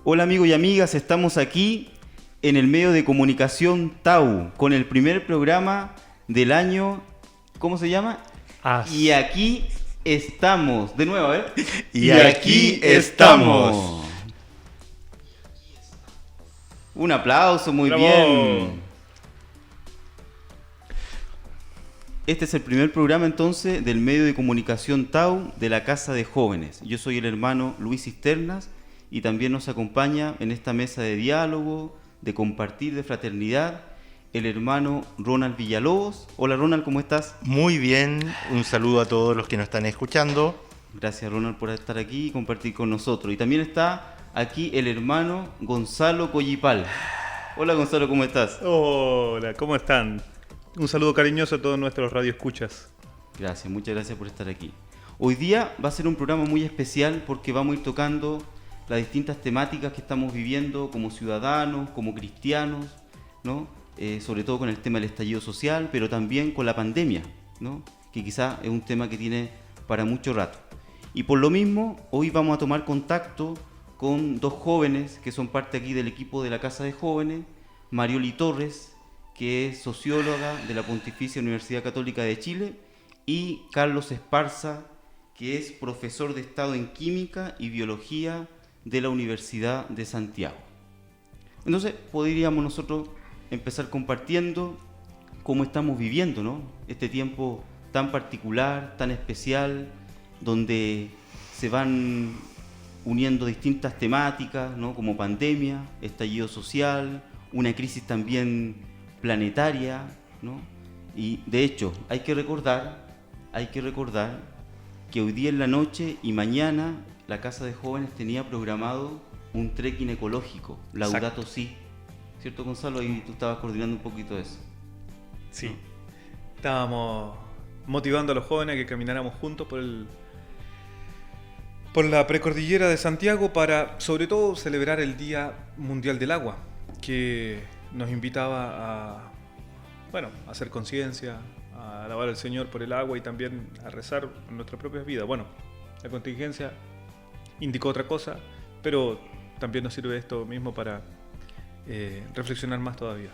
Hola amigos y amigas, estamos aquí en el medio de comunicación TAU con el primer programa del año, ¿cómo se llama? Y As. aquí estamos, de nuevo, a ver. Y aquí estamos. Un aplauso, muy ¡Bravo! bien. Este es el primer programa entonces del medio de comunicación TAU de la Casa de Jóvenes. Yo soy el hermano Luis Cisternas y también nos acompaña en esta mesa de diálogo, de compartir, de fraternidad, el hermano Ronald Villalobos. Hola Ronald, ¿cómo estás? Muy bien, un saludo a todos los que nos están escuchando. Gracias Ronald por estar aquí y compartir con nosotros. Y también está aquí el hermano Gonzalo Collipal. Hola Gonzalo, ¿cómo estás? Hola, ¿cómo están? Un saludo cariñoso a todos nuestros radioescuchas. Gracias, muchas gracias por estar aquí. Hoy día va a ser un programa muy especial porque vamos a ir tocando las distintas temáticas que estamos viviendo como ciudadanos, como cristianos, ¿no? Sobre todo con el tema del estallido social, pero también con la pandemia, ¿no? Que quizás es un tema que tiene para mucho rato. Y por lo mismo, hoy vamos a tomar contacto con dos jóvenes que son parte aquí del equipo de la Casa de Jóvenes, Marioli Torres, que es socióloga de la Pontificia Universidad Católica de Chile, y Carlos Esparza, que es profesor de Estado en Química y Biología de la Universidad de Santiago. Entonces, podríamos nosotros empezar compartiendo cómo estamos viviendo, ¿no? Este tiempo tan particular, tan especial, donde se van uniendo distintas temáticas, ¿no? Como pandemia, estallido social, una crisis también planetaria, ¿no? Y de hecho, hay que recordar que hoy día en la noche y mañana la Casa de Jóvenes tenía programado un trekking ecológico, Laudato Si. ¿Cierto, Gonzalo? Ahí tú estabas coordinando un poquito eso. Sí, ¿No? estábamos motivando a los jóvenes a que camináramos juntos por la precordillera de Santiago para, sobre todo, celebrar el Día Mundial del Agua, que nos invitaba a hacer conciencia, a alabar al Señor por el agua y también a rezar en nuestras propias vidas. Bueno, la contingencia indicó otra cosa, pero también nos sirve esto mismo para reflexionar más todavía.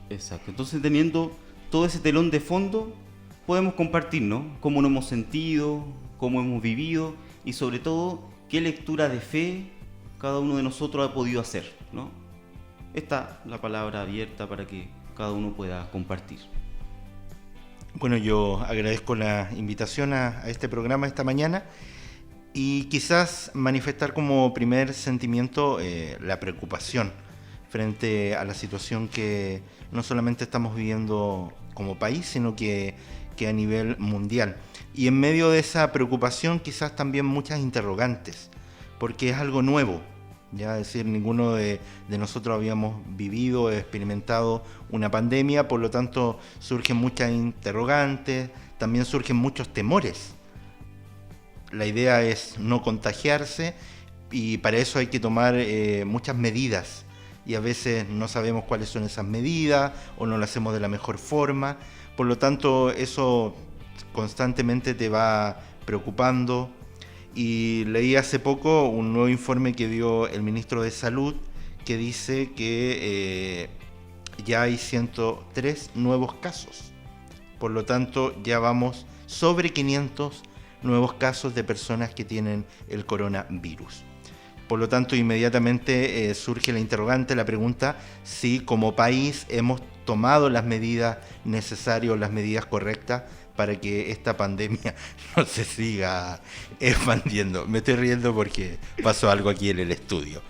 Exacto. Entonces, teniendo todo ese telón de fondo, podemos compartir, ¿no? Cómo nos hemos sentido, cómo hemos vivido y sobre todo qué lectura de fe cada uno de nosotros ha podido hacer, ¿no? Está la palabra abierta para que cada uno pueda compartir. Bueno, yo agradezco la invitación a este programa esta mañana y quizás manifestar como primer sentimiento la preocupación frente a la situación que no solamente estamos viviendo como país, sino que a nivel mundial. Y en medio de esa preocupación quizás también muchas interrogantes, porque es algo nuevo. Ya, es decir, ninguno de nosotros habíamos vivido o experimentado una pandemia, por lo tanto surgen muchas interrogantes, también surgen muchos temores. La idea es no contagiarse y para eso hay que tomar muchas medidas y a veces no sabemos cuáles son esas medidas o no las hacemos de la mejor forma, por lo tanto eso constantemente te va preocupando. Y leí hace poco un nuevo informe que dio el ministro de Salud que dice que ya hay 103 nuevos casos. Por lo tanto, ya vamos sobre 500 nuevos casos de personas que tienen el coronavirus. Por lo tanto, inmediatamente surge la interrogante, la pregunta, si como país hemos tomado las medidas necesarias o las medidas correctas para que esta pandemia no se siga expandiendo. Me estoy riendo porque pasó algo aquí en el estudio.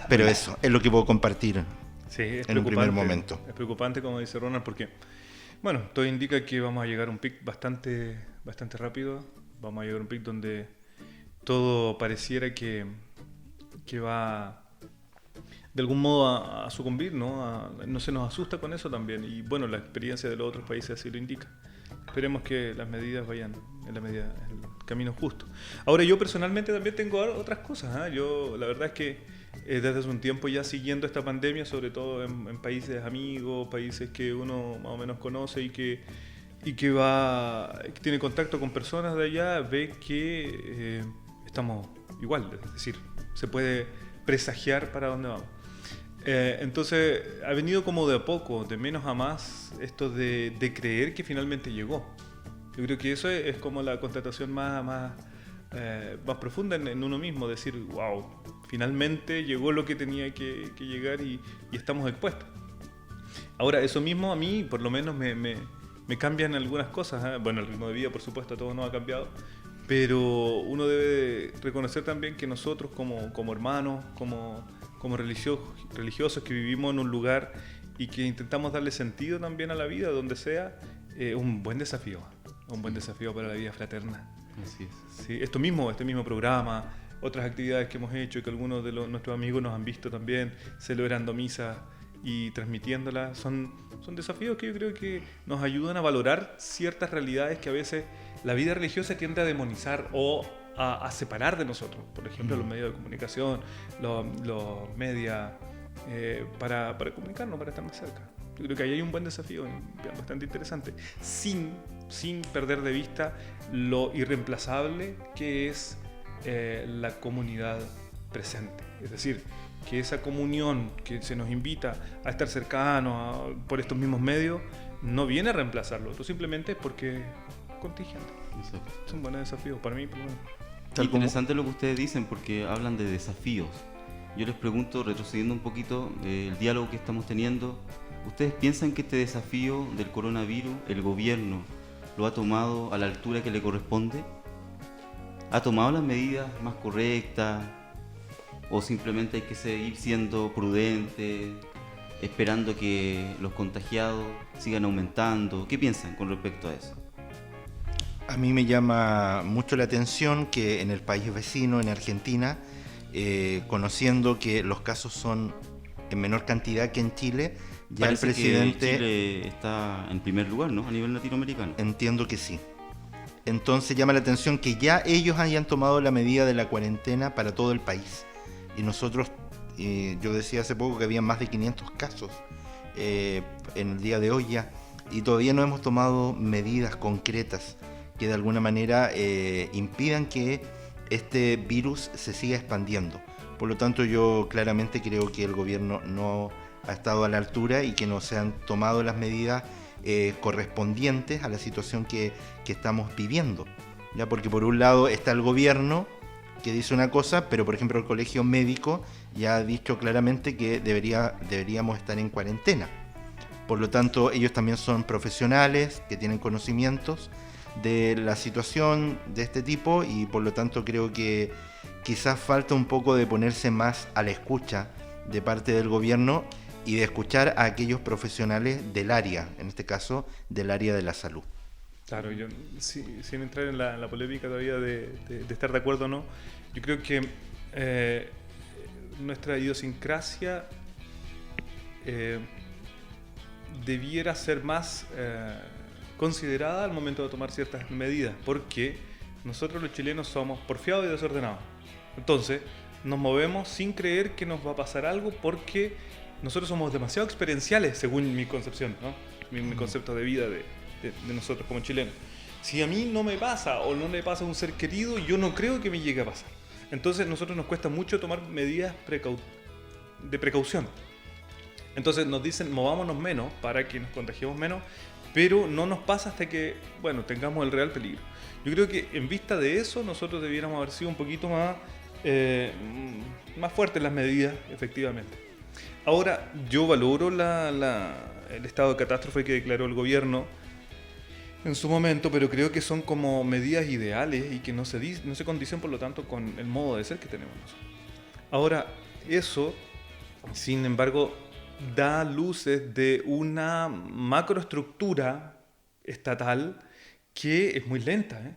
Pero eso es lo que puedo compartir Sí, es en un primer momento. Es preocupante, como dice Ronald, porque, bueno, todo indica que vamos a llegar a un pic bastante rápido. Vamos a llegar a un pic donde todo pareciera que va de algún modo a sucumbir, ¿no? No se nos asusta con eso también. Y bueno, la experiencia de los otros países así lo indica. Esperemos que las medidas vayan en el camino justo. Ahora, yo personalmente también tengo otras cosas, ¿eh? Yo, la verdad es que desde hace un tiempo ya siguiendo esta pandemia, sobre todo en países amigos, países que uno más o menos conoce y que tiene contacto con personas de allá, ve que estamos igual, es decir, se puede presagiar para dónde vamos. Entonces ha venido como de a poco, de menos a más, esto de creer que finalmente llegó. Yo creo que eso es como la constatación más profunda en uno mismo, decir, wow, finalmente llegó lo que tenía que llegar y estamos expuestos. Ahora, eso mismo a mí, por lo menos, me cambian algunas cosas, ¿eh? Bueno, el ritmo de vida, por supuesto, todo no ha cambiado, pero uno debe reconocer también que nosotros como hermanos, como religiosos que vivimos en un lugar y que intentamos darle sentido también a la vida, donde sea, un buen desafío para la vida fraterna. Así es. Sí, este mismo programa, otras actividades que hemos hecho y que algunos de nuestros amigos nos han visto también, celebrando misa y transmitiéndola, son desafíos que yo creo que nos ayudan a valorar ciertas realidades que a veces la vida religiosa tiende a demonizar o a separar de nosotros. Por ejemplo, los medios de comunicación, los medios para comunicarnos, para estar más cerca. Yo creo que ahí hay un buen desafío bastante interesante, sin perder de vista lo irreemplazable que es la comunidad presente. Es decir, que esa comunión que se nos invita a estar cercanos por estos mismos medios no viene a reemplazarlo, simplemente es porque es contingente. Exacto. Es un buen desafío para mí, por lo menos. Interesante lo que ustedes dicen porque hablan de desafíos. Yo les pregunto, retrocediendo un poquito del diálogo que estamos teniendo, ¿ustedes piensan que este desafío del coronavirus, el gobierno lo ha tomado a la altura que le corresponde? ¿Ha tomado las medidas más correctas? ¿O simplemente hay que seguir siendo prudentes, esperando que los contagiados sigan aumentando? ¿Qué piensan con respecto a eso? A mí me llama mucho la atención que en el país vecino, en Argentina, conociendo que los casos son en menor cantidad que en Chile, ya Parece el presidente... que Chile está en primer lugar, ¿no? A nivel latinoamericano. Entiendo que sí. Entonces llama la atención que ya ellos hayan tomado la medida de la cuarentena para todo el país. Y nosotros, yo decía hace poco que había más de 500 casos en el día de hoy ya, y todavía no hemos tomado medidas concretas que de alguna manera impidan que este virus se siga expandiendo. Por lo tanto, yo claramente creo que el gobierno no ha estado a la altura y que no se han tomado las medidas correspondientes a la situación que estamos viviendo, ¿ya? Porque por un lado está el gobierno que dice una cosa, pero por ejemplo el colegio médico ya ha dicho claramente que deberíamos estar en cuarentena. Por lo tanto, ellos también son profesionales que tienen conocimientos de la situación de este tipo y por lo tanto creo que quizás falta un poco de ponerse más a la escucha de parte del gobierno y de escuchar a aquellos profesionales del área, en este caso del área de la salud. Claro, yo sin entrar en la polémica todavía de estar de acuerdo o no, yo creo que nuestra idiosincrasia debiera ser más considerada al momento de tomar ciertas medidas, porque nosotros los chilenos somos porfiados y desordenados. Entonces, nos movemos sin creer que nos va a pasar algo porque nosotros somos demasiado experienciales, según mi concepción, ¿no? Mi concepto de vida de nosotros como chilenos. Si a mí no me pasa o no le pasa a un ser querido, yo no creo que me llegue a pasar. Entonces, a nosotros nos cuesta mucho tomar medidas de precaución. Entonces, nos dicen, movámonos menos para que nos contagiemos menos, pero no nos pasa hasta que, bueno, tengamos el real peligro. Yo creo que en vista de eso, nosotros debiéramos haber sido un poquito más fuertes en las medidas, efectivamente. Ahora, yo valoro el estado de catástrofe que declaró el gobierno en su momento, pero creo que son como medidas ideales y que no se condicen, por lo tanto, con el modo de ser que tenemos nosotros. Ahora, eso, sin embargo, da luces de una macroestructura estatal que es muy lenta,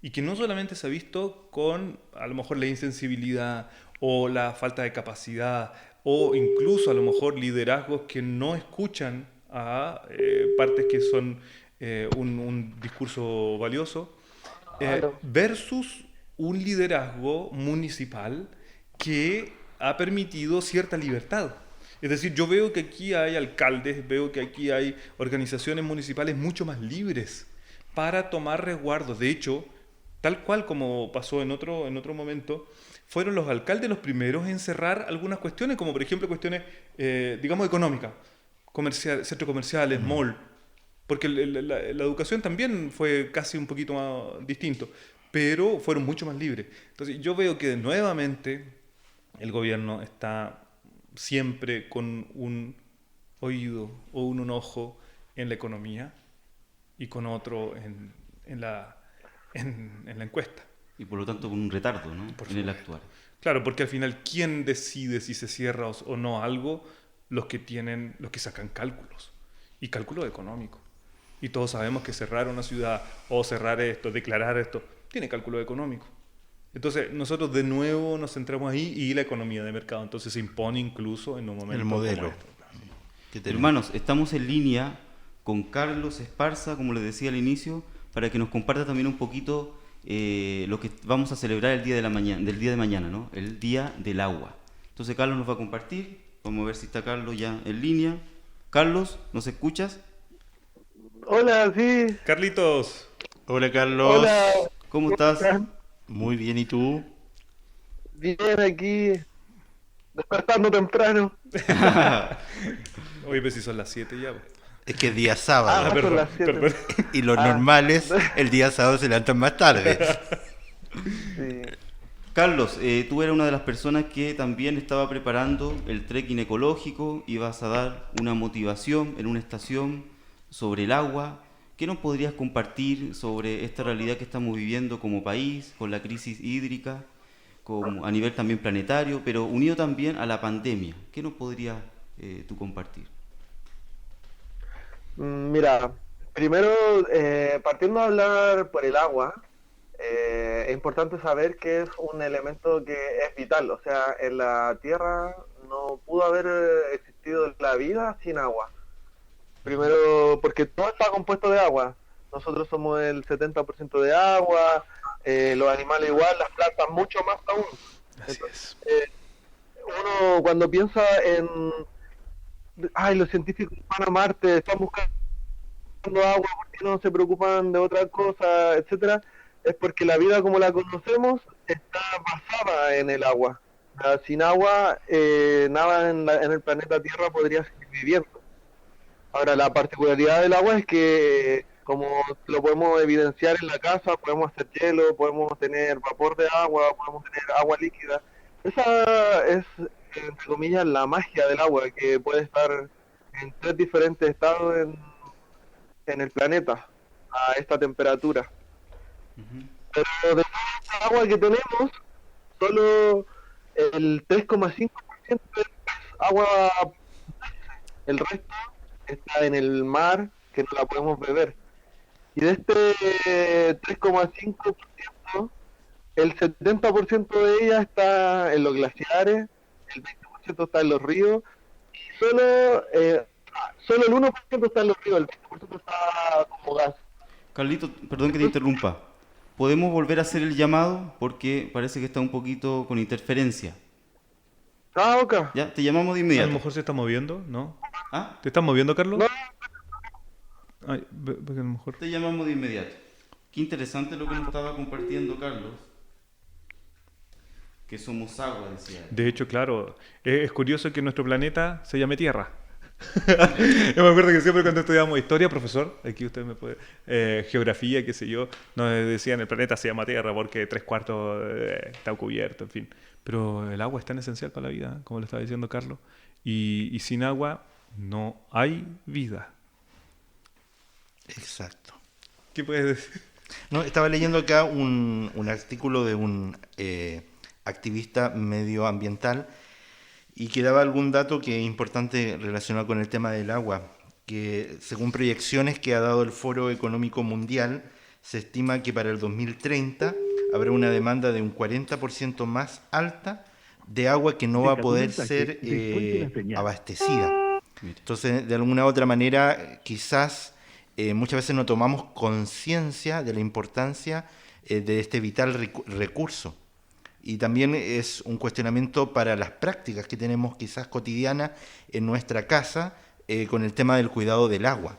y que no solamente se ha visto con a lo mejor la insensibilidad o la falta de capacidad o incluso a lo mejor liderazgos que no escuchan a partes que son un discurso valioso, versus un liderazgo municipal que ha permitido cierta libertad. Es decir, yo veo que aquí hay alcaldes, veo que aquí hay organizaciones municipales mucho más libres para tomar resguardos. De hecho, tal cual como pasó en otro momento, fueron los alcaldes los primeros en cerrar algunas cuestiones, como por ejemplo cuestiones, digamos, económicas, centros comerciales, mall, porque la educación también fue casi un poquito más distinto, pero fueron mucho más libres. Entonces yo veo que nuevamente el gobierno está siempre con un oído o un ojo en la economía y con otro en la encuesta. Y por lo tanto con un retardo, ¿no? En el actuar. Claro, porque al final, ¿quién decide si se cierra o no algo? Los que sacan cálculos, y cálculos económicos. Y todos sabemos que cerrar una ciudad o cerrar esto, declarar esto, tiene cálculo económico. Entonces, nosotros de nuevo nos centramos ahí y la economía de mercado. Entonces se impone incluso en un momento el modelo. Hermanos, estamos en línea con Carlos Esparza, como les decía al inicio, para que nos comparta también un poquito lo que vamos a celebrar el día del día de mañana, ¿no? El Día del Agua. Entonces Carlos nos va a compartir. Vamos a ver si está Carlos ya en línea. Carlos, ¿nos escuchas? Hola, sí. Carlitos. Hola, Carlos. Hola. ¿Cómo estás? Muy bien, ¿y tú? Bien, aquí, despertando temprano. Oye, pues si son las 7 ya. Es que es día sábado. son las 7. perdón. Y los normales, el día sábado se levantan más tarde. Sí. Carlos, tú eres una de las personas que también estaba preparando el trekking ecológico y vas a dar una motivación en una estación sobre el agua. ¿Qué nos podrías compartir sobre esta realidad que estamos viviendo como país, con la crisis hídrica, a nivel también planetario, pero unido también a la pandemia? ¿Qué nos podrías tú compartir? Mira, primero, partiendo a hablar por el agua, es importante saber que es un elemento que es vital. O sea, en la Tierra no pudo haber existido la vida sin agua. Primero, porque todo está compuesto de agua. Nosotros somos el 70% de agua, los animales igual, las plantas mucho más aún. Entonces, uno cuando piensa en, los científicos van a Marte, están buscando agua, ¿por qué no se preocupan de otra cosa, etcétera? Es porque la vida como la conocemos está basada en el agua. Sin agua, nada en el planeta Tierra podría seguir viviendo. Ahora, la particularidad del agua es que, como lo podemos evidenciar en la casa, podemos hacer hielo, podemos tener vapor de agua, podemos tener agua líquida. Esa es, entre comillas, la magia del agua, que puede estar en 3 diferentes estados en el planeta, a esta temperatura. Pero de toda esta agua que tenemos, solo el 3,5% es agua, el resto está en el mar, que no la podemos beber. Y de este 3,5%, el 70% de ella está en los glaciares, el 20% está en los ríos, y solo el 1% está en los ríos, el 20% está como gas. Carlito, perdón que te interrumpa. ¿Podemos volver a hacer el llamado? Porque parece que está un poquito con interferencia. Ok. Ya, te llamamos de A inmediato. lo mejor se está moviendo, ¿no? ¿Ah? ¿Te estás moviendo, Carlos? No. Ay, porque a lo mejor... Te llamamos de inmediato. Qué interesante lo que nos estaba compartiendo Carlos. Que somos agua, decía él. De hecho, claro, es curioso que nuestro planeta se llame Tierra. Yo me acuerdo que siempre cuando estudiábamos historia, profesor, aquí usted me puede, geografía, qué sé yo, nos decían el planeta se llama Tierra porque 3/4 está cubierto, en fin. Pero el agua es tan esencial para la vida, como le estaba diciendo Carlos, y sin agua no hay vida. Exacto. ¿Qué puedes decir? No, estaba leyendo acá un artículo de un activista medioambiental y que daba algún dato que es importante relacionado con el tema del agua, que según proyecciones que ha dado el Foro Económico Mundial, se estima que para el 2030 habrá una demanda de un 40% más alta de agua que no va a poder ser abastecida. Entonces, de alguna u otra manera, quizás muchas veces no tomamos conciencia de la importancia de este vital recurso. Y también es un cuestionamiento para las prácticas que tenemos quizás cotidianas en nuestra casa con el tema del cuidado del agua.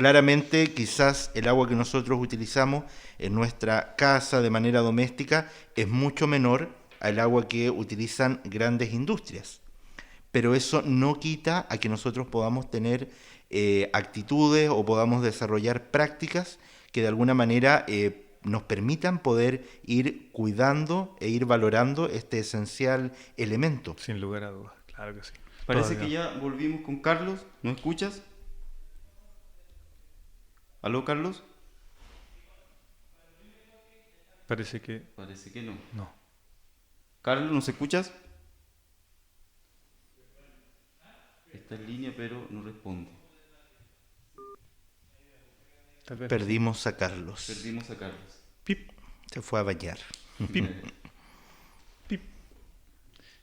Claramente, quizás el agua que nosotros utilizamos en nuestra casa de manera doméstica es mucho menor al agua que utilizan grandes industrias. Pero eso no quita a que nosotros podamos tener actitudes o podamos desarrollar prácticas que de alguna manera nos permitan poder ir cuidando e ir valorando este esencial elemento. Sin lugar a dudas, claro que sí. Parece Todavía. que ya volvimos con Carlos. ¿No escuchas? ¿Aló, Carlos? Parece que Parece que no. no. Carlos, ¿nos escuchas? Está en línea, pero no responde. Tal vez. Perdimos a Carlos. Perdimos a Carlos. Pip, Se fue a bañar. pip, pip.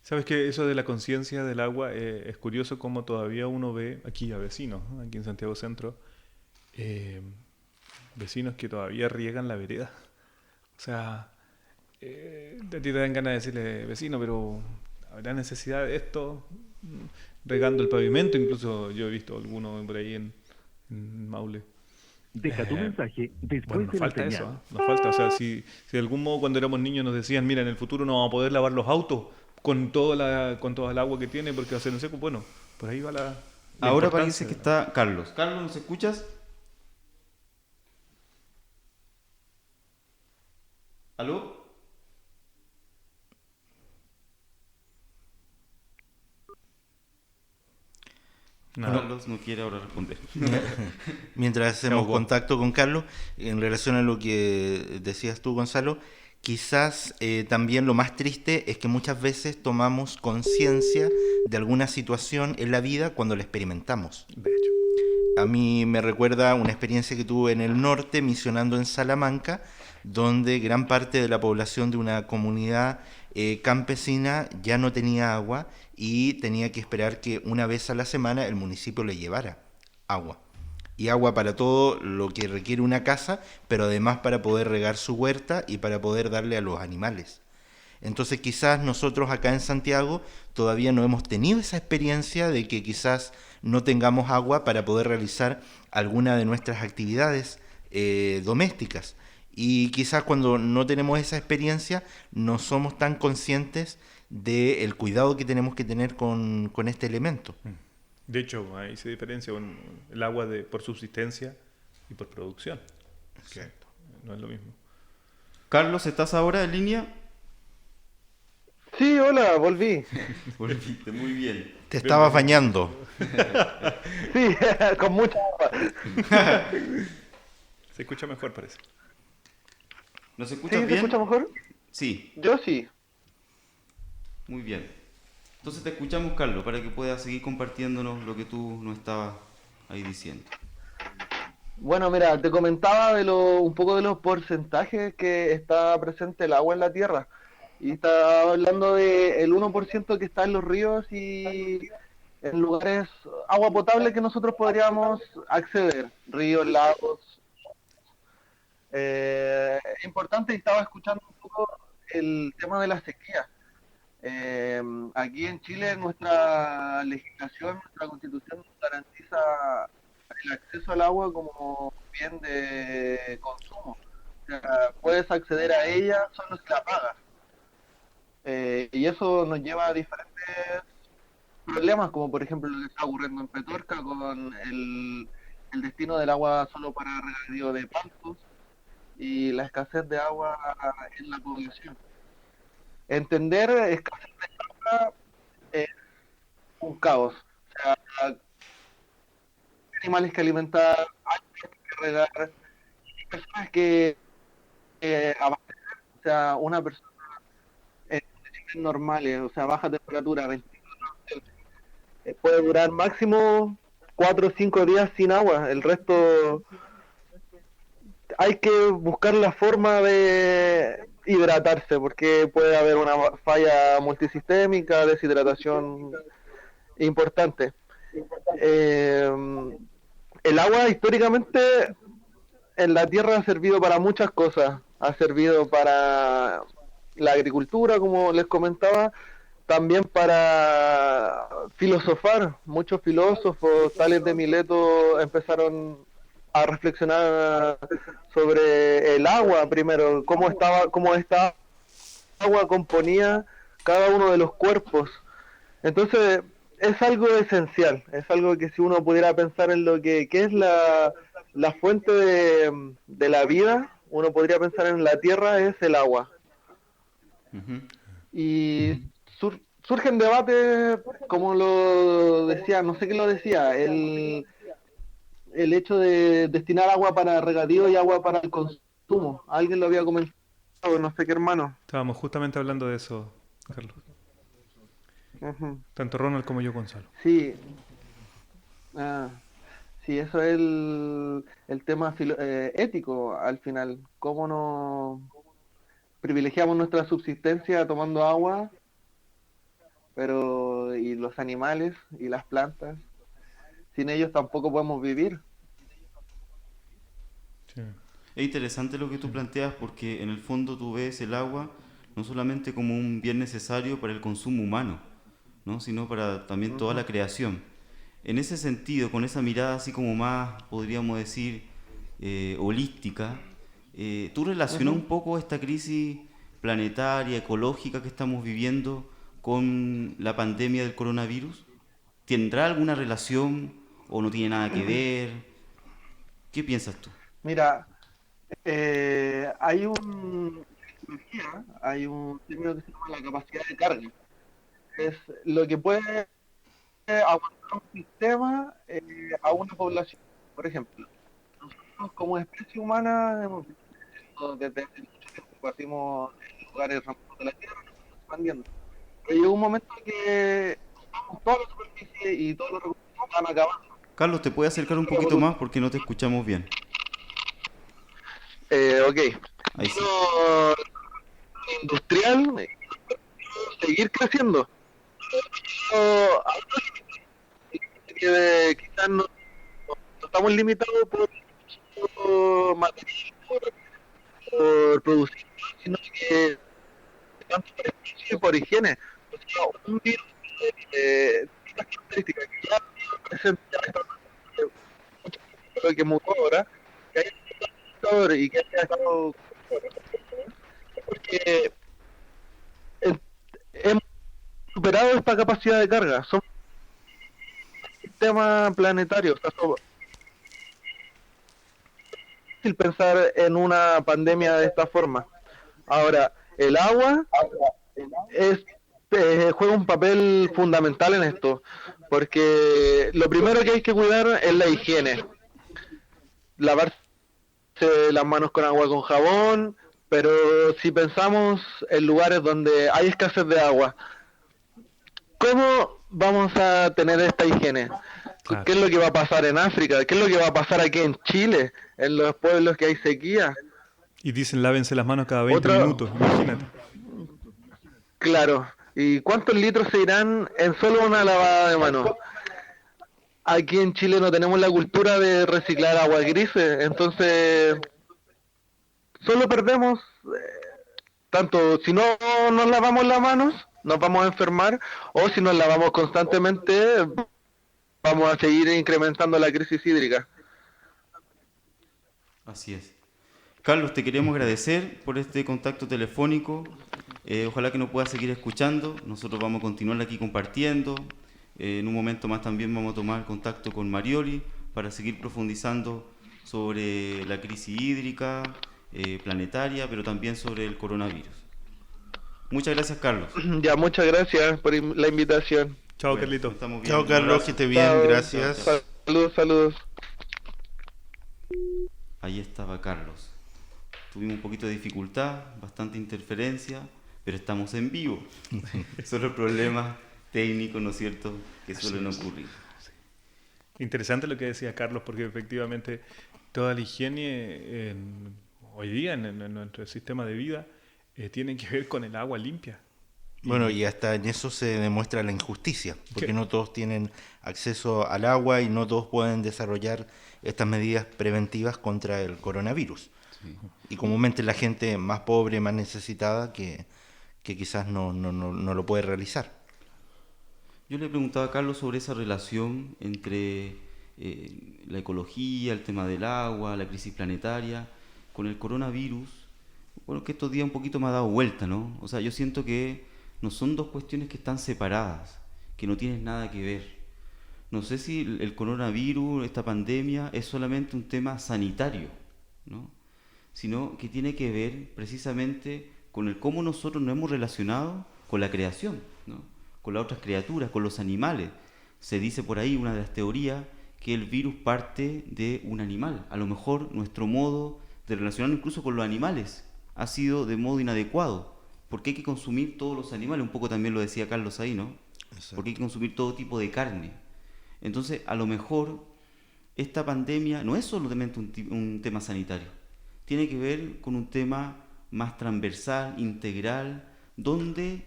¿Sabes que eso de la conciencia del agua es curioso como todavía uno ve aquí a vecinos, ¿no? Aquí en Santiago Centro, vecinos que todavía riegan la vereda? O sea, a ti te dan ganas de decirle, vecino, pero ¿habrá necesidad de esto? Regando el pavimento, incluso yo he visto alguno por ahí en Maule. Deja tu Eh, mensaje después Bueno, nos de la falta señal. eso, ¿eh? Nos falta, o sea, si de algún modo cuando éramos niños nos decían, mira, en el futuro no vamos a poder lavar los autos con toda el agua que tiene porque va a ser en seco, bueno, por ahí va la Ahora importancia parece que de está Carlos. Carlos, ¿nos escuchas? ¿Aló? Nada. Carlos no quiere ahora responder. Mientras hacemos ahogó. contacto con Carlos, en relación a lo que decías tú, Gonzalo, quizás también lo más triste es que muchas veces tomamos conciencia de alguna situación en la vida cuando la experimentamos. De hecho. A mí me recuerda una experiencia que tuve en el norte, misionando en Salamanca, donde gran parte de la población de una comunidad campesina ya no tenía agua y tenía que esperar que una vez a la semana el municipio le llevara agua. Y agua para todo lo que requiere una casa, pero además para poder regar su huerta y para poder darle a los animales. Entonces quizás nosotros acá en Santiago todavía no hemos tenido esa experiencia de que quizás no tengamos agua para poder realizar alguna de nuestras actividades domésticas. Y quizás cuando no tenemos esa experiencia no somos tan conscientes del cuidado que tenemos que tener con este elemento. De hecho, ahí se diferencia el agua por subsistencia y por producción. Que no es lo mismo. Carlos, ¿estás ahora en línea? Sí, hola, volví. Volviste, muy bien. Te estabas bañando. Sí, con mucha agua. Se escucha mejor, parece. ¿Nos ¿Sí, escuchas se bien? escucha mejor? Sí, Yo sí. muy bien. Entonces te escuchamos, Carlos, para que puedas seguir compartiéndonos lo que tú nos estabas ahí diciendo. Bueno, mira, te comentaba un poco de los porcentajes que está presente el agua en la tierra. Y estaba hablando del 1% que está en los ríos y en lugares, agua potable que nosotros podríamos acceder, ríos, lagos. Es importante, y estaba escuchando un poco el tema de la sequía. Aquí en Chile nuestra legislación, nuestra constitución nos garantiza el acceso al agua como bien de consumo. O sea, puedes acceder a ella solo si la pagas. Y eso nos lleva a diferentes problemas, como por ejemplo lo que está ocurriendo en Petorca con el destino del agua solo para regadío de pastos y la escasez de agua en la población. Entender escasez de agua es un caos. O sea, hay animales que alimentar, hay que regar, hay personas que abastecer. O sea, una persona en condiciones normales, o sea, baja temperatura, 24 horas, puede durar máximo 4 o 5 días sin agua. El resto hay que buscar la forma de hidratarse, porque puede haber una falla multisistémica, deshidratación importante. El agua históricamente en la Tierra ha servido para muchas cosas. Ha servido para la agricultura, como les comentaba, también para filosofar. Muchos filósofos, tales de Mileto, empezaron a reflexionar sobre el agua primero, cómo esta agua componía cada uno de los cuerpos. Entonces, es algo esencial, es algo que si uno pudiera pensar en lo que es la fuente de la vida, uno podría pensar en la tierra, es el agua. Ujú. Y surgen debates, como lo decía, no sé qué lo decía, el hecho de destinar agua para regadío y agua para el consumo. Alguien lo había comentado, no sé qué hermano. Estábamos justamente hablando de eso, Carlos. Ujú. Tanto Ronald como yo, Gonzalo. Sí, ah, sí, eso es el tema ético al final. ¿Cómo nos privilegiamos nuestra subsistencia tomando agua, pero y los animales y las plantas? Sin ellos tampoco podemos vivir. Sí. Es interesante lo que tú planteas porque en el fondo tú ves el agua no solamente como un bien necesario para el consumo humano, ¿no? Sino para también toda la creación. En ese sentido, con esa mirada así como más, podríamos decir, holística, ¿tú relacionas un Ujú. poco esta crisis planetaria, ecológica que estamos viviendo con la pandemia del coronavirus? ¿Tendrá alguna relación o no tiene nada que ver? ¿Qué piensas tú? Mira, hay un término que se llama la capacidad de carga. Es lo que puede aguantar un sistema a una población. Por ejemplo, nosotros como especie humana hemos visto desde hace mucho tiempo, partimos en lugares remotos de la Tierra, nos fuimos expandiendo. Pero llegó un momento que toda la superficie y todos los recursos se van acabando. Carlos, ¿te puedes acercar un poquito más porque no te escuchamos bien? Ok, Ahí sí. vino industrial, seguir creciendo. Pero quizás no estamos limitados por material, por producir, sino que tanto por especie y por higiene. O sea, un virus estas características que ya presenta lo que mutó ahora, que haya estado y que haya estado porque el- hemos superado esta capacidad de carga. Somos un sistema planetario. O sea, es difícil pensar en una pandemia de esta forma. Ahora, el agua es, juega un papel fundamental en esto, porque lo primero que hay que cuidar es la higiene. Lavarse las manos con agua con jabón, pero si pensamos en lugares donde hay escasez de agua, ¿cómo vamos a tener esta higiene? Claro. ¿Qué es lo que va a pasar en África? ¿Qué es lo que va a pasar aquí en Chile? En los pueblos que hay sequía. Y dicen lávense las manos cada 20 Otra, minutos, imagínate. claro. ¿Y cuántos litros se irán en solo una lavada de manos? Aquí en Chile no tenemos la cultura de reciclar aguas grises, entonces solo perdemos, tanto si no nos lavamos las manos, nos vamos a enfermar, o si nos lavamos constantemente, vamos a seguir incrementando la crisis hídrica. Así es. Carlos, te queremos agradecer por este contacto telefónico. Ojalá que nos puedas seguir escuchando. Nosotros vamos a continuar aquí compartiendo. En un momento más también vamos a tomar contacto con Marioli para seguir profundizando sobre la crisis hídrica, planetaria, pero también sobre el coronavirus. Muchas gracias, Carlos. Ya, muchas gracias por la invitación. Chao, Bueno, Carlito. estamos Chao, viendo. Un Carlos, abrazo. que esté bien, Chao. gracias. Chao, Saludos, saludos. Ahí estaba Carlos. Tuvimos un poquito de dificultad, bastante interferencia, pero estamos en vivo. Son los problemas técnicos, ¿no es cierto?, que suelen ocurrir. Interesante lo que decía Carlos, porque efectivamente toda la higiene hoy día en nuestro sistema de vida tiene que ver con el agua limpia. Bueno, y hasta en eso se demuestra la injusticia, porque ¿Qué? no todos tienen acceso al agua y no todos pueden desarrollar estas medidas preventivas contra el coronavirus. Sí. Y comúnmente la gente más pobre, más necesitada, que quizás no lo puede realizar. Yo le preguntaba a Carlos sobre esa relación entre la ecología, el tema del agua, la crisis planetaria, con el coronavirus, bueno, que estos días un poquito me ha dado vuelta, ¿no? O sea, yo siento que no son dos cuestiones que están separadas, que no tienen nada que ver. No sé si el coronavirus, esta pandemia, es solamente un tema sanitario, ¿no? Sino que tiene que ver precisamente con el cómo nosotros nos hemos relacionado con la creación, ¿no? Con las otras criaturas, con los animales. Se dice por ahí, una de las teorías, que el virus parte de un animal. A lo mejor nuestro modo de relacionarnos incluso con los animales ha sido de modo inadecuado, porque hay que consumir todos los animales, un poco también lo decía Carlos ahí, ¿no? Exacto. Porque hay que consumir todo tipo de carne. Entonces, a lo mejor, esta pandemia no es solamente un tema sanitario, tiene que ver con un tema más transversal, integral, donde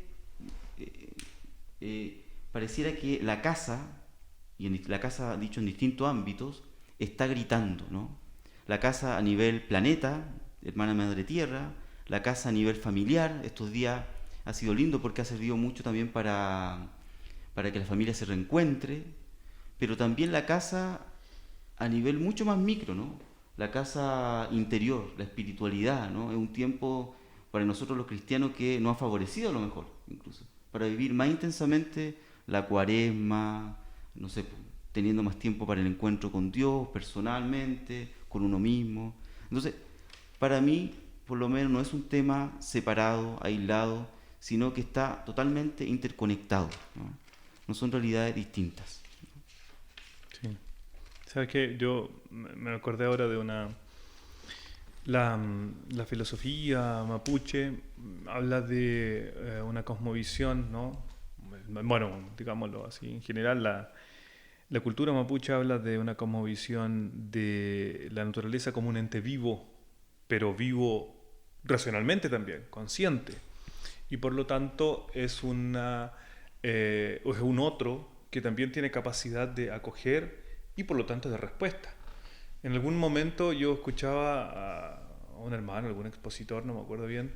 pareciera que la casa, y la casa dicho en distintos ámbitos, está gritando, ¿no? La casa a nivel planeta, hermana madre tierra, la casa a nivel familiar. Estos días ha sido lindo porque ha servido mucho también para que la familia se reencuentre, pero también la casa a nivel mucho más micro, ¿no? La casa interior, la espiritualidad, ¿no? Es un tiempo para nosotros los cristianos que nos ha favorecido a lo mejor, incluso, para vivir más intensamente la cuaresma, no sé, teniendo más tiempo para el encuentro con Dios, personalmente, con uno mismo. Entonces, para mí, por lo menos, no es un tema separado, aislado, sino que está totalmente interconectado, ¿no? No son realidades distintas. Sí. ¿Sabes qué? Yo me acordé ahora de la filosofía mapuche habla de una cosmovisión, ¿no? Bueno, digámoslo así, en general la cultura mapuche habla de una cosmovisión de la naturaleza como un ente vivo, pero vivo racionalmente también, consciente. Y por lo tanto es un otro que también tiene capacidad de acoger y por lo tanto de respuesta. En algún momento yo escuchaba a un hermano, algún expositor, no me acuerdo bien,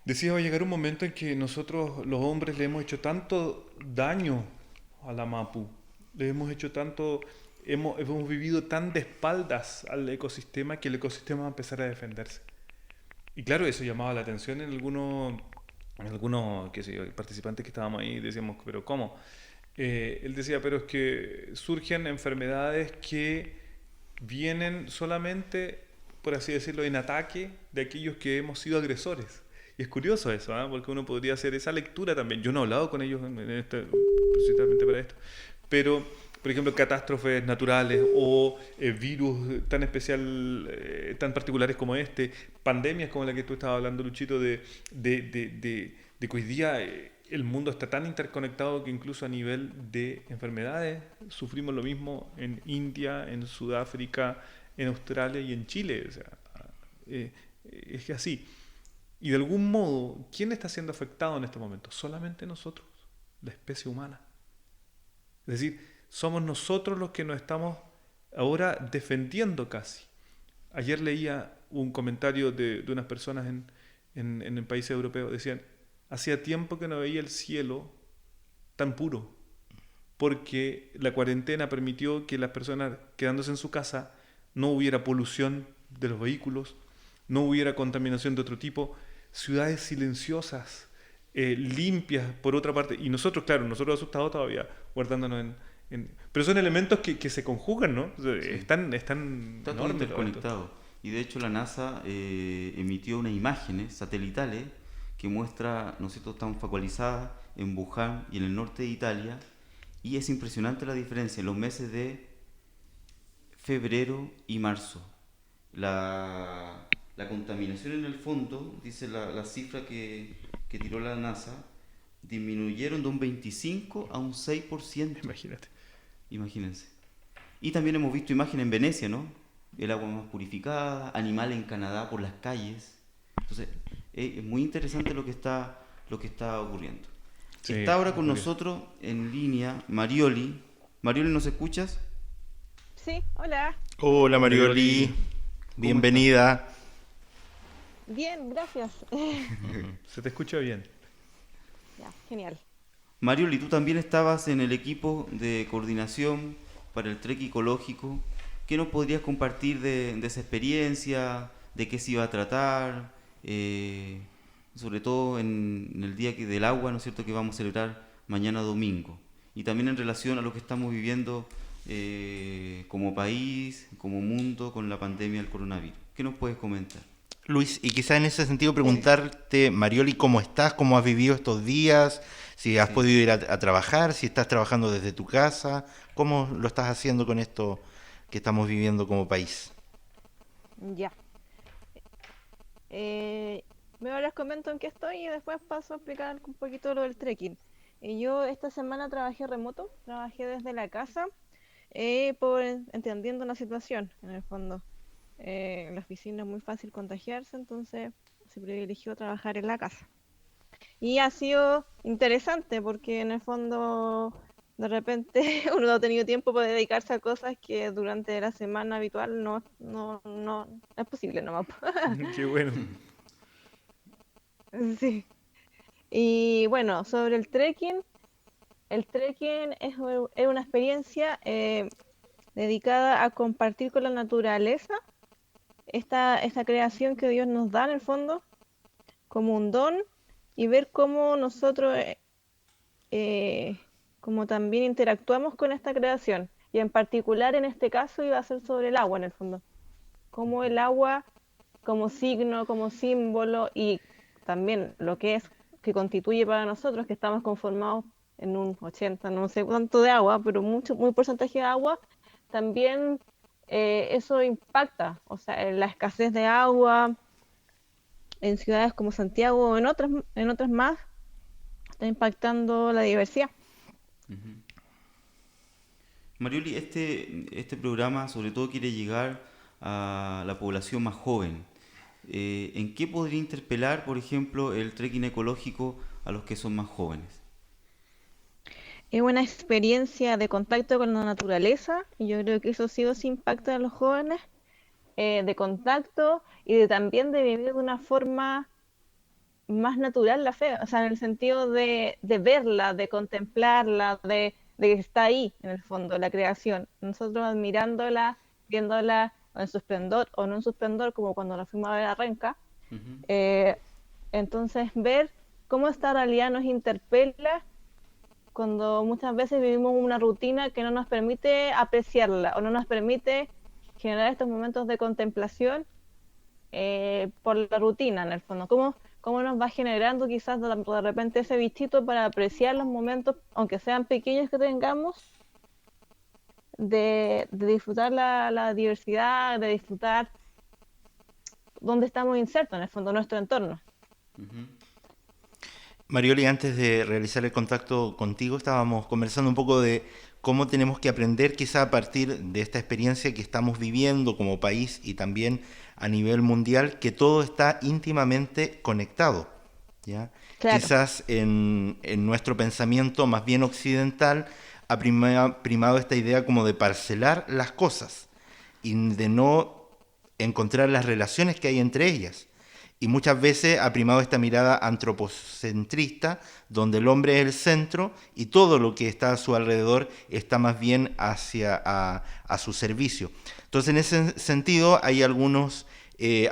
decía, va a llegar un momento en que nosotros los hombres le hemos hecho tanto daño a la Mapu, le hemos hecho tanto, hemos vivido tan de espaldas al ecosistema que el ecosistema va a empezar a defenderse. Y claro, eso llamaba la atención en algunos qué sé yo, participantes que estábamos ahí, decíamos, pero ¿cómo? Él decía, pero es que surgen enfermedades que vienen solamente, por así decirlo, en ataque de aquellos que hemos sido agresores. Y es curioso eso, ¿eh? Porque uno podría hacer esa lectura también. Yo no he hablado con ellos precisamente para esto, pero, por ejemplo, catástrofes naturales o virus tan especial, tan particulares como este, pandemias como la que tú estabas hablando, Luchito, de que hoy día el mundo está tan interconectado que incluso a nivel de enfermedades sufrimos lo mismo en India, en Sudáfrica, en Australia y en Chile. O sea, es que así. Y de algún modo, ¿quién está siendo afectado en este momento? Solamente nosotros, la especie humana. Es decir, somos nosotros los que nos estamos ahora defendiendo casi. Ayer leía un comentario de unas personas en el país europeo. Decían, hacía tiempo que no veía el cielo tan puro, porque la cuarentena permitió que las personas quedándose en su casa no hubiera polución de los vehículos, no hubiera contaminación de otro tipo, ciudades silenciosas, limpias por otra parte, y nosotros, claro, nosotros asustados todavía, guardándonos pero son elementos que se conjugan, ¿no? O sea, Sí. están Está todo enormes, interconectado. Y de hecho la NASA emitió unas imágenes satelitales que muestra, ¿no es cierto?, están focalizadas en Wuhan y en el norte de Italia, y es impresionante la diferencia en los meses de febrero y marzo. La contaminación en el fondo, dice la cifra que tiró la NASA, disminuyeron de un 25 a un 6%. Imagínate. Imagínense. Y también hemos visto imágenes en Venecia, ¿no? El agua más purificada, animales en Canadá por las calles. Entonces, es muy interesante lo que está ocurriendo. Sí, Está ahora con muy nosotros en línea Marioli. Marioli, ¿nos escuchas? Sí, hola. Hola Marioli, bienvenida. Bien, gracias. Se te escucha bien. Ya, genial. Marioli, tú también estabas en el equipo de coordinación para el trek ecológico. ¿Qué nos podrías compartir de esa experiencia, de qué se iba a tratar, sobre todo en el Día del Agua, ¿no es cierto?, que vamos a celebrar mañana domingo? Y también en relación a lo que estamos viviendo como país, como mundo, con la pandemia del coronavirus. ¿Qué nos puedes comentar? Luis, y quizá en ese sentido preguntarte, Marioli, ¿cómo estás? ¿Cómo has vivido estos días? Si has Sí. podido ir a trabajar, si estás trabajando desde tu casa, ¿cómo lo estás haciendo con esto que estamos viviendo como país? Ya. Primero les comento en qué estoy y después paso a explicar un poquito lo del trekking. Yo esta semana trabajé remoto, trabajé desde la casa, entendiendo la situación, en el fondo. En la oficina es muy fácil contagiarse, entonces se privilegió trabajar en la casa. Y ha sido interesante porque en el fondo de repente uno no ha tenido tiempo para dedicarse a cosas que durante la semana habitual no es posible nomás. Qué bueno. Sí. Y bueno, sobre el trekking es una experiencia dedicada a compartir con la naturaleza esta creación que Dios nos da en el fondo como un don y ver cómo nosotros eh, como también interactuamos con esta creación. Y en particular en este caso iba a ser sobre el agua en el fondo. Cómo el agua como signo, como símbolo y también lo que es, que constituye para nosotros, que estamos conformados en un 80, no sé cuánto de agua, pero muy porcentaje de agua, también eso impacta, o sea, en la escasez de agua en ciudades como Santiago o en otras más, está impactando la diversidad. Ujú. Marioli, este programa sobre todo quiere llegar a la población más joven. ¿En qué podría interpelar, por ejemplo, el trekking ecológico a los que son más jóvenes? Es una experiencia de contacto con la naturaleza y yo creo que eso sí o sí impacta a los jóvenes, de contacto y también de vivir de una forma más natural la fe, o sea, en el sentido de verla, de contemplarla, de que está ahí, en el fondo, la creación. Nosotros admirándola, viéndola en su esplendor o no en su esplendor, como cuando la fuimos a ver a Renca. Ujú. Eh, entonces, ver cómo esta realidad nos interpela cuando muchas veces vivimos una rutina que no nos permite apreciarla o no nos permite generar estos momentos de contemplación por la rutina, en el fondo. Cómo nos va generando quizás de repente ese bichito para apreciar los momentos, aunque sean pequeños que tengamos, de disfrutar la diversidad, de disfrutar dónde estamos insertos, en el fondo, nuestro entorno. Ujú. Marioli, antes de realizar el contacto contigo, estábamos conversando un poco de cómo tenemos que aprender quizá a partir de esta experiencia que estamos viviendo como país y también a nivel mundial, que todo está íntimamente conectado, ¿ya? Claro, Quizás en nuestro pensamiento más bien occidental ha primado esta idea como de parcelar las cosas y de no encontrar las relaciones que hay entre ellas. Y muchas veces ha primado esta mirada antropocentrista, donde el hombre es el centro y todo lo que está a su alrededor está más bien hacia a su servicio. Entonces, en ese sentido, hay algunos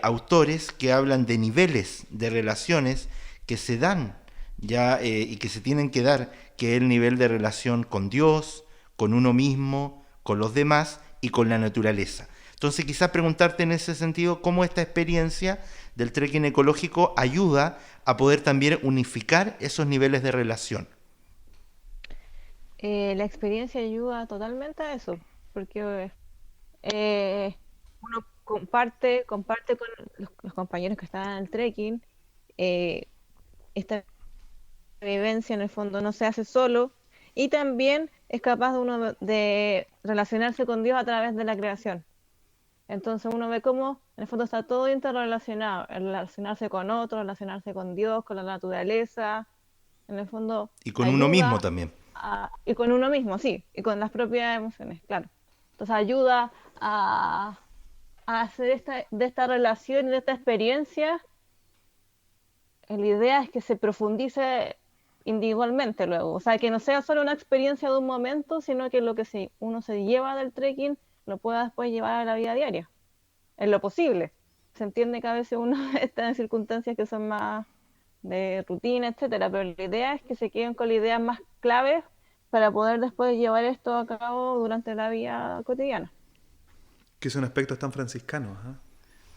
autores que hablan de niveles de relaciones que se dan ya y que se tienen que dar, que es el nivel de relación con Dios, con uno mismo, con los demás y con la naturaleza. Entonces, quizás preguntarte en ese sentido cómo esta experiencia del trekking ecológico ayuda a poder también unificar esos niveles de relación. la experiencia ayuda totalmente a eso, porque eh, uno comparte con los compañeros que están en el trekking, eh, esta vivencia en el fondo no se hace solo y también es capaz de uno de relacionarse con Dios a través de la creación. Entonces uno ve cómo en el fondo está todo interrelacionado, el relacionarse con otros, relacionarse con Dios, con la naturaleza, en el fondo Y con uno mismo ayuda también. y con uno mismo, sí, y con las propias emociones, claro. Entonces ayuda a hacer de esta relación y de esta experiencia, la idea es que se profundice individualmente luego. O sea, que no sea solo una experiencia de un momento, sino que lo que uno se lleva del trekking lo pueda después llevar a la vida diaria, en lo posible. Se entiende que a veces uno está en circunstancias que son más de rutina, etcétera, pero la idea es que se queden con las ideas más claves para poder después llevar esto a cabo durante la vida cotidiana. Que son aspectos tan franciscanos, ¿ah?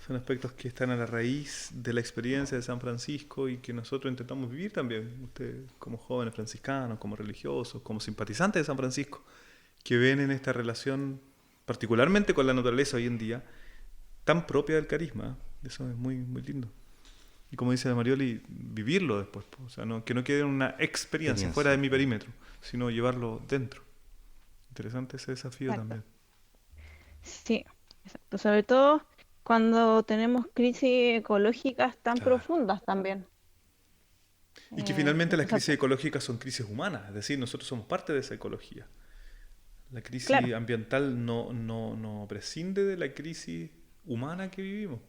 Son aspectos que están a la raíz de la experiencia de San Francisco y que nosotros intentamos vivir también, ustedes como jóvenes franciscanos, como religiosos, como simpatizantes de San Francisco, que ven en esta relación, particularmente con la naturaleza hoy en día, tan propia del carisma. Eso es muy, muy lindo. Y como dice la Marioli, vivirlo después, o sea, que no quede una experiencia fuera de mi perímetro, sino llevarlo dentro. Interesante ese desafío también. Sí, exacto. Sobre todo cuando tenemos crisis ecológicas tan Claro. profundas también. Y que finalmente las O sea, crisis ecológicas son crisis humanas, es decir, nosotros somos parte de esa ecología. La crisis claro, ambiental no prescinde de la crisis humana que vivimos.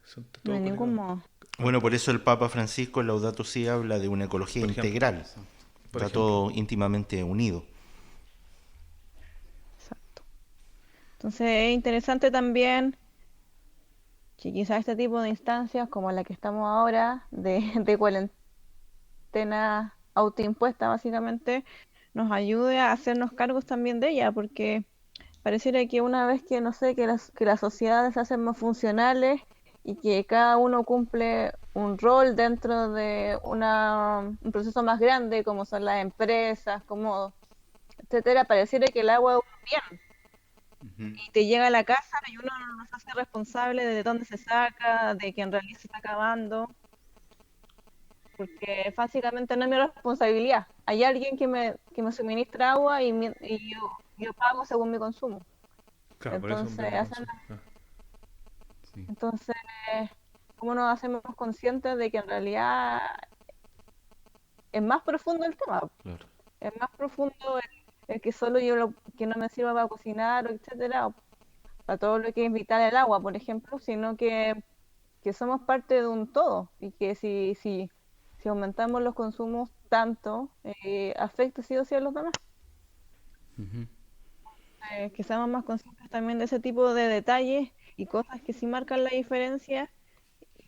Son no todo hay ningún conectado. modo. Bueno, por eso el Papa Francisco en Laudato Si habla de una ecología Por ejemplo. integral. Por Está ejemplo. todo íntimamente unido. Exacto. Entonces es interesante también que quizás este tipo de instancias como la que estamos ahora, de cuarentena autoimpuesta básicamente, nos ayude a hacernos cargos también de ella, porque pareciera que una vez que, no sé, que las sociedades se hacen más funcionales y que cada uno cumple un rol dentro de un proceso más grande, como son las empresas, como etcétera, pareciera que el agua es un bien y te llega a la casa y uno no se hace responsable de dónde se saca, de que en realidad se está acabando, porque básicamente no es mi responsabilidad. Hay alguien que me suministra agua y yo pago según mi consumo. Claro, por eso es un Entonces, bien de consumo. Sí, entonces, ¿cómo nos hacemos conscientes de que en realidad es más profundo el tema? claro. Es más profundo el que solo que no me sirva para cocinar, etcétera, o para todo lo que es vital el agua, por ejemplo, sino que somos parte de un todo y que si aumentamos los consumos tanto, afecta sí o sí a los demás. Ujú. Que seamos más conscientes también de ese tipo de detalles y cosas que sí marcan la diferencia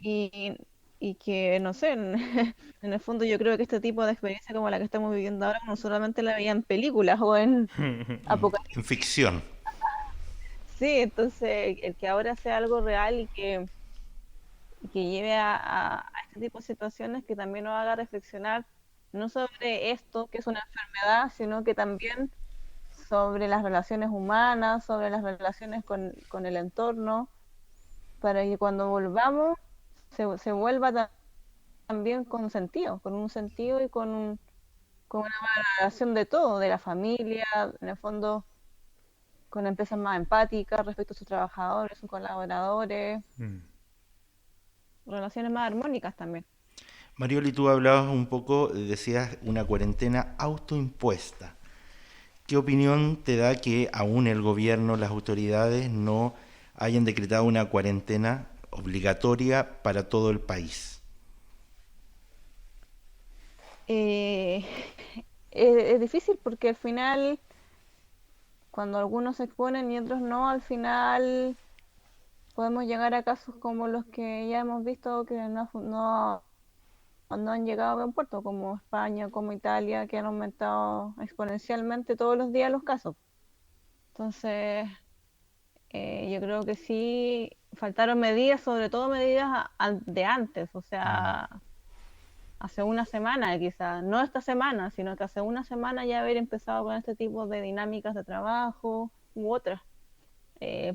y, y que, no sé, en el fondo yo creo que este tipo de experiencia como la que estamos viviendo ahora no solamente la veía en películas o en En apocalipsis. ficción. Sí, entonces el que ahora sea algo real y que lleve a este tipo de situaciones que también nos haga reflexionar no sobre esto, que es una enfermedad, sino que también sobre las relaciones humanas, sobre las relaciones con el entorno, para que cuando volvamos se vuelva también con un sentido y con una valoración de todo, de la familia, en el fondo con empresas más empáticas respecto a sus trabajadores, sus colaboradores, Mm. relaciones más armónicas también. Marioli, tú hablabas un poco, decías una cuarentena autoimpuesta. ¿Qué opinión te da que aún el gobierno, las autoridades no hayan decretado una cuarentena obligatoria para todo el país? Eh, es difícil porque al final, cuando algunos se exponen y otros no, al final podemos llegar a casos como los que ya hemos visto que no han llegado a buen puerto, como España, como Italia, que han aumentado exponencialmente todos los días los casos. Entonces, yo creo que sí faltaron medidas, sobre todo medidas de antes, o sea, hace una semana quizás, no esta semana, sino que hace una semana ya haber empezado con este tipo de dinámicas de trabajo u otras,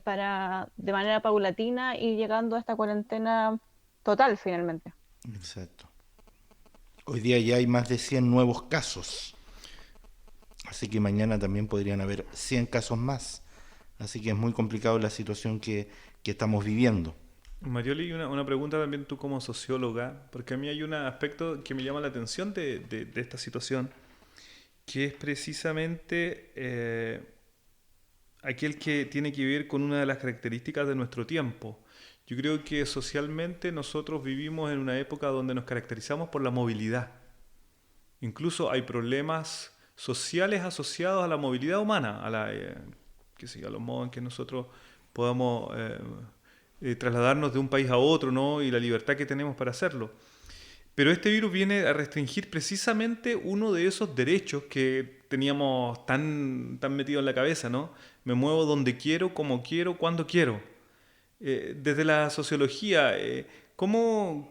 para de manera paulatina ir llegando a esta cuarentena total finalmente. Exacto. Hoy día ya hay más de 100 nuevos casos, así que mañana también podrían haber 100 casos más. Así que es muy complicado la situación que estamos viviendo. Marioli, una pregunta también tú como socióloga, porque a mí hay un aspecto que me llama la atención de esta situación, que es precisamente aquel que tiene que ver con una de las características de nuestro tiempo. Yo creo que socialmente nosotros vivimos en una época donde nos caracterizamos por la movilidad. Incluso hay problemas sociales asociados a la movilidad humana, qué sé yo, a los modos en que nosotros podamos trasladarnos de un país a otro, ¿no? Y la libertad que tenemos para hacerlo. Pero este virus viene a restringir precisamente uno de esos derechos que teníamos tan metido en la cabeza, ¿no? Me muevo donde quiero, como quiero, cuando quiero. Desde la sociología, ¿cómo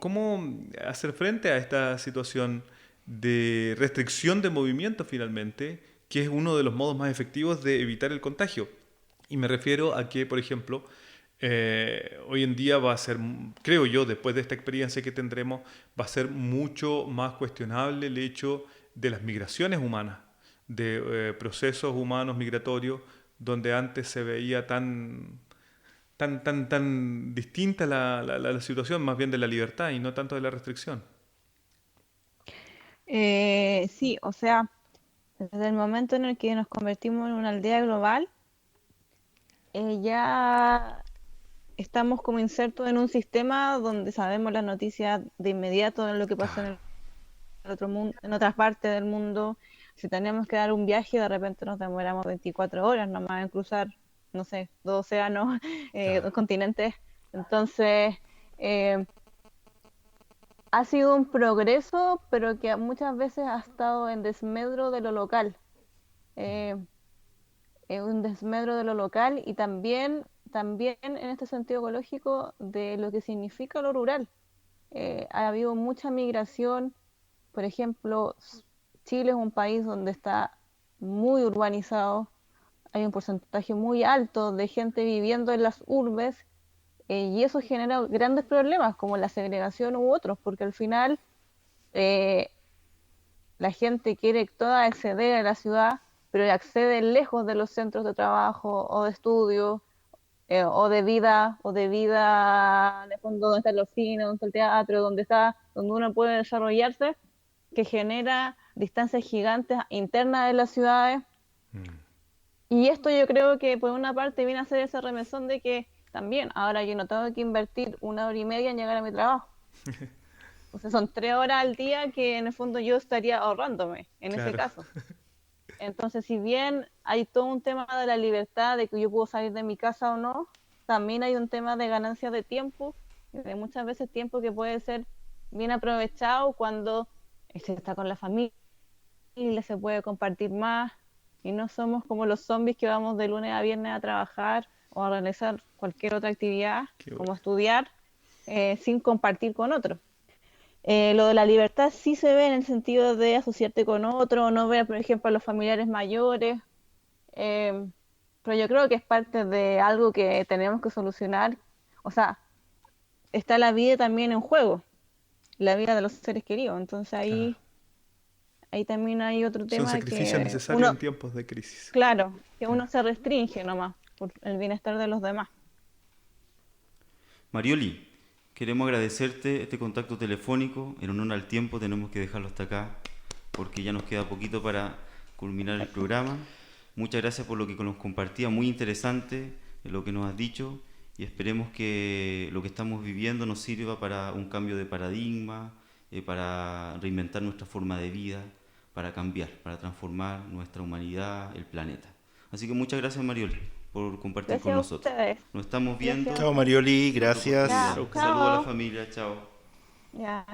hacer frente a esta situación de restricción de movimiento finalmente, que es uno de los modos más efectivos de evitar el contagio? Y me refiero a que, por ejemplo, hoy en día va a ser, creo yo, después de esta experiencia que tendremos, va a ser mucho más cuestionable el hecho de las migraciones humanas, de procesos humanos migratorios, donde antes se veía tan distinta la situación, más bien de la libertad y no tanto de la restricción. Sí, o sea, desde el momento en el que nos convertimos en una aldea global, ya estamos como insertos en un sistema donde sabemos las noticias de inmediato de lo que pasa en el otro mundo, en otras partes del mundo. Si tenemos que dar un viaje, de repente nos demoramos 24 horas nomás en cruzar, no sé, 2 océanos, dos continentes. Entonces, ha sido un progreso, pero que muchas veces ha estado en desmedro de lo local. Eh, un desmedro de lo local y también en este sentido ecológico de lo que significa lo rural. Ha habido mucha migración, por ejemplo, Chile es un país donde está muy urbanizado, hay un porcentaje muy alto de gente viviendo en las urbes, y eso genera grandes problemas como la segregación u otros, porque al final eh, la gente quiere toda acceder a la ciudad, pero accede lejos de los centros de trabajo o de estudio, o de vida, en el fondo donde están los cines, donde está el teatro, donde uno puede desarrollarse, que genera distancias gigantes internas de las ciudades. Y esto yo creo que por una parte viene a ser esa remesón de que también ahora yo no tengo que invertir 1 hora y media en llegar a mi trabajo. O sea, son 3 horas al día que en el fondo yo estaría ahorrándome en ese caso. Entonces, si bien hay todo un tema de la libertad, de que yo puedo salir de mi casa o no, también hay un tema de ganancia de tiempo, de muchas veces tiempo que puede ser bien aprovechado cuando se está con la familia, se puede compartir más, y no somos como los zombies que vamos de lunes a viernes a trabajar o a realizar cualquier otra actividad, como estudiar, sin compartir con otros. Lo de la libertad sí se ve en el sentido de asociarte con otro, no ver, por ejemplo, a los familiares mayores, pero yo creo que es parte de algo que tenemos que solucionar. O sea, está la vida también en juego, la vida de los seres queridos, entonces ahí también hay otro Son tema sacrificios que necesarios en tiempos de crisis. claro, que uno se restringe nomás por el bienestar de los demás. Marioli, queremos agradecerte este contacto telefónico. En honor al tiempo tenemos que dejarlo hasta acá porque ya nos queda poquito para culminar el programa. Muchas gracias por lo que nos compartía, muy interesante lo que nos has dicho, y esperemos que lo que estamos viviendo nos sirva para un cambio de paradigma, para reinventar nuestra forma de vida, para cambiar, para transformar nuestra humanidad, el planeta. Así que muchas gracias, Marioli, por compartir Gracias con a nosotros. ustedes. Nos estamos viendo. Gracias. Chao Marioli, gracias. Chao. Saludos a la familia, chao. Ya.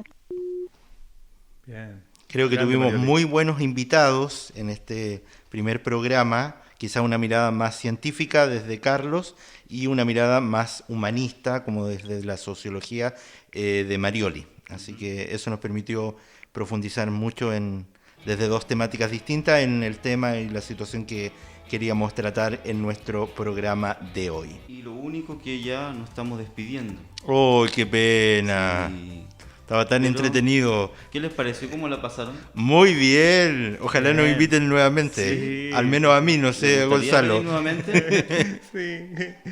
Bien. Creo que Grande, tuvimos Marioli. muy buenos invitados en este primer programa, quizá una mirada más científica desde Carlos y una mirada más humanista, como desde la sociología de Marioli. Así que eso nos permitió profundizar mucho desde dos temáticas distintas en el tema y la situación que queríamos tratar en nuestro programa de hoy. Y lo único que ya nos estamos despidiendo. ¡Oh, qué pena! Sí. Estaba tan Pero, entretenido. ¿qué les pareció? ¿Cómo la pasaron? Muy bien. Ojalá nos Bien. inviten nuevamente. Sí. Al menos a mí, no sé, a ¿Les gustaría Gonzalo. venir nuevamente? Sí.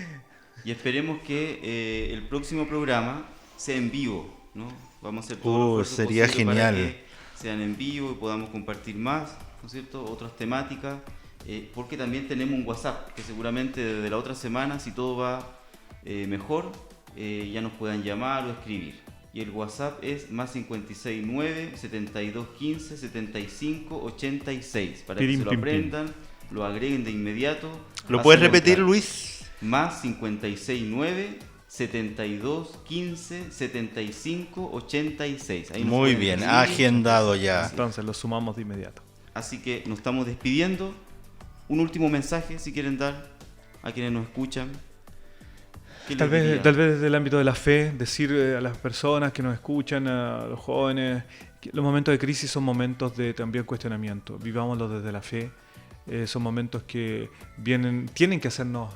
Y esperemos que el próximo programa sea en vivo, ¿no? Vamos a hacer todo el esfuerzo sería posible para genial. que sean en vivo y podamos compartir más, ¿no es cierto? Otras temáticas, porque también tenemos un WhatsApp, que seguramente desde la otra semana, si todo va mejor, ya nos puedan llamar o escribir. y el WhatsApp es más 569-7215-7586 para que Pirim, se lo pim, pim. aprendan, lo agreguen de inmediato. ¿Lo Va a puedes ser repetir, entrar. Luis? Más 569-7215-7586. Ahí nos Muy pueden bien, escribir. agendado ya. Entonces lo sumamos de inmediato. Así que nos estamos despidiendo. Un último mensaje, si quieren dar a quienes nos escuchan. ¿Qué Tal les diría? vez desde el ámbito de la fe, decir a las personas que nos escuchan, a los jóvenes, que los momentos de crisis son momentos de también cuestionamiento. Vivámoslos desde la fe. Son momentos que tienen que hacernos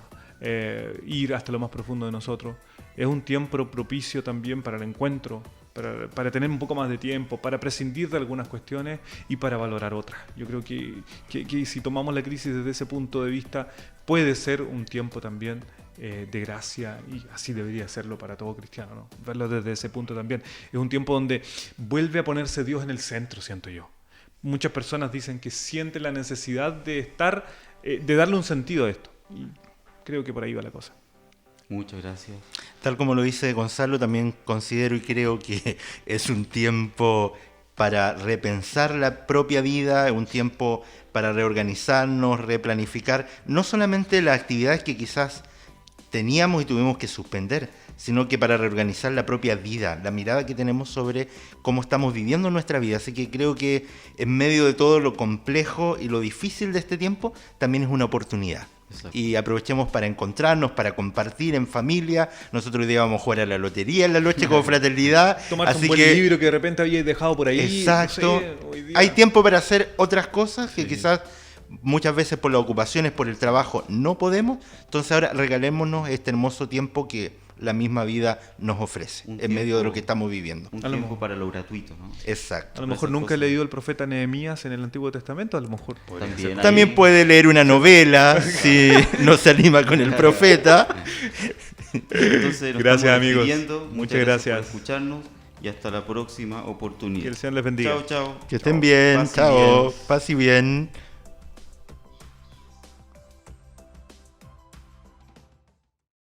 ir hasta lo más profundo de nosotros. Es un tiempo propicio también para el encuentro, para tener un poco más de tiempo, para prescindir de algunas cuestiones y para valorar otras. Yo creo que si tomamos la crisis desde ese punto de vista, puede ser un tiempo también de gracia, y así debería serlo para todo cristiano, ¿no? Verlo desde ese punto también. Es un tiempo donde vuelve a ponerse Dios en el centro, siento yo. Muchas personas dicen que sienten la necesidad de de darle un sentido a esto. Y creo que por ahí va la cosa. Muchas gracias. Tal como lo dice Gonzalo, también considero y creo que es un tiempo para repensar la propia vida, un tiempo para reorganizarnos, replanificar, no solamente las actividades que quizás teníamos y tuvimos que suspender, sino que para reorganizar la propia vida, la mirada que tenemos sobre cómo estamos viviendo nuestra vida. Así que creo que en medio de todo lo complejo y lo difícil de este tiempo, también es una oportunidad. Exacto. Y aprovechemos para encontrarnos, para compartir en familia. Nosotros hoy día vamos a jugar a la lotería en la noche con fraternidad. Tomarte Así un buen que, libro que de repente habíais dejado por ahí. exacto. No sé, hoy día. Hay tiempo para hacer otras cosas que Sí. quizás muchas veces por las ocupaciones, por el trabajo, no podemos. Entonces ahora regalémonos este hermoso tiempo que la misma vida nos ofrece Un en medio tiempo- de lo que estamos viviendo. Un A lo tiempo mejor. para lo gratuito, ¿no? Exacto. A lo mejor esas nunca he cosas. leído el profeta Nehemías en el Antiguo Testamento, a lo mejor podría También. ser. También ahí- puede leer una novela si no se anima con el profeta. Entonces, nos Gracias, estamos amigos. despidiendo. Muchas gracias. por escucharnos y hasta la próxima oportunidad. Que el Señor les bendiga. Chao, chao. Que estén Chao. bien. Paz y Chao. bien. Paz y bien.